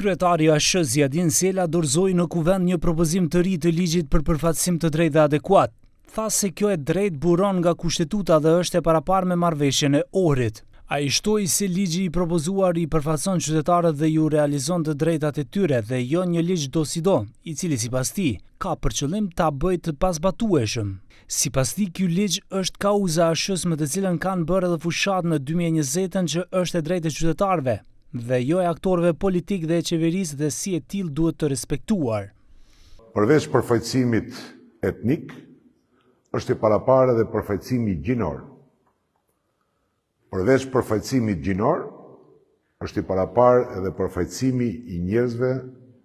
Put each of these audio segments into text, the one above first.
Kryetari ASH Zjadin Sela dorëzoi në kuvend një propozim të ri të ligjit për përfaqësim të drejtë dhe adekuat. Tha se kjo e drejtë buron nga kushtetuta dhe është e paraparë me marrëveshjen e Ohrit. Ai shtoi se ligji i propozuar i përfaqëson qytetarët dhe ju realizon të drejtat e tyre dhe jo një ligj do si do, i cili sipas tij ka për qëllim ta bëjë të pasbatueshëm. Sipas tij, ky ligj është kauza e ASH-s me të cilën kanë bërë edhe fushat në 2020 që është e drejtë e qytetarëve dhe jo e aktorëve politik dhe e qeverisë dhe si e tillë duhet të respektuar. Përveç përfaqësimit etnik, është i paraparë edhe përfaqësimi gjinor. Përveç përfaqësimit gjinor, është i paraparë edhe përfaqësimi i njerëzve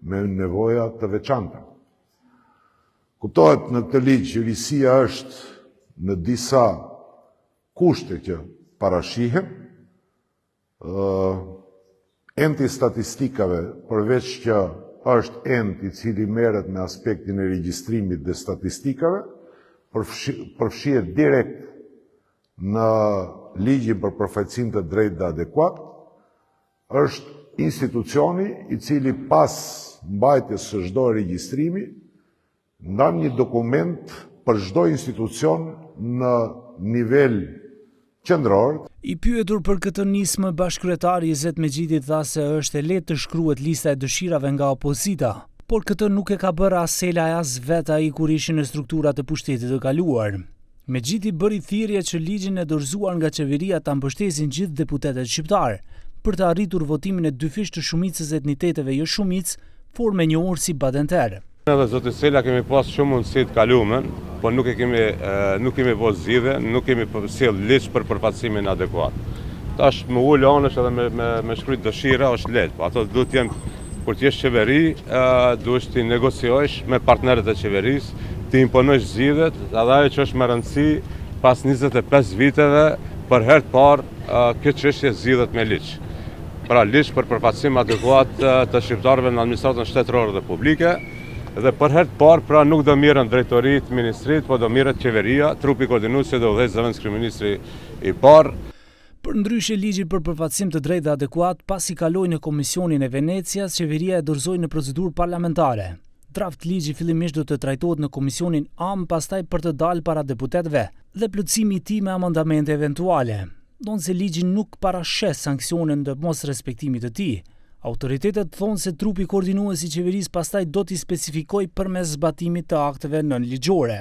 me nevoja të veçanta. Kuptohet në këtë ligj që ligjësia është në disa kushte që parashihen. Enti statistikave, përveç që është ent i cili merret me aspektin e regjistrimit dhe statistikave, përfshihet direkt në ligjin për përfaqësim të drejtë dhe adekuat, është institucioni i cili pas mbajtjes së çdo regjistrimi ndan një dokument për çdo institucion në nivel qendror. I pyetur për këtë nismë, bashkëkryetari Izet Mexhiti tha se është e lehtë të shkruhet lista e dëshirave nga opozita, por këtë nuk e ka bërë as Sela as vetë ai kur ishin në strukturat e pushtetit të kaluar. Mexhiti bëri thirrje që ligjin e dorëzuar nga qeveria ta mbështesin gjithë deputetët shqiptar për të arritur votimin e dyfish të shumicës e etniteteve jo shumicë, forme e njohur si badenter. Edhe zoti Sela kemi pas shumë mundësi të kalumen, por nuk kemi pas zgjidhje, nuk kemi sjell ligj për përfaqësimin adekuat. Tash më ul anësh edhe me shkruaj dëshira është lehtë, po ato duhet të jenë kur të jesh qeveri, duhet të negociosh me partnerët e qeverisë, të imponosh zgjidhjet, edhe ajo që është më rëndësi pas 25 viteve për herë të parë kjo çështje zgjidhet me ligj. Pra ligj për përfaqësim adekuat të shqiptarëve në administratën shtetërore dhe publike. Dhe për herë të parë, pra nuk do mirën drejtoritë ministrit, po do mirët qeveria, trupi koordinues që do udhëheq zëvendës kryeministri i parë. Përndryshe, ligji për përfaqësim të drejtë dhe adekuat, pasi kaloi në Komisionin e Venecias, qeveria e dorëzoi në procedurë parlamentare. Draft ligji fillimisht do të trajtohet në Komisionin AM, pastaj për të dalë para deputetëve dhe plotësimi i tij me amandamente eventuale. Donse ligji nuk parashes sanksione ndër mos respektimit të tij. Autoritetet thonë se trupi koordinues i qeverisë pastaj do t'i specifikojë përmes zbatimit të akteve nënligjore.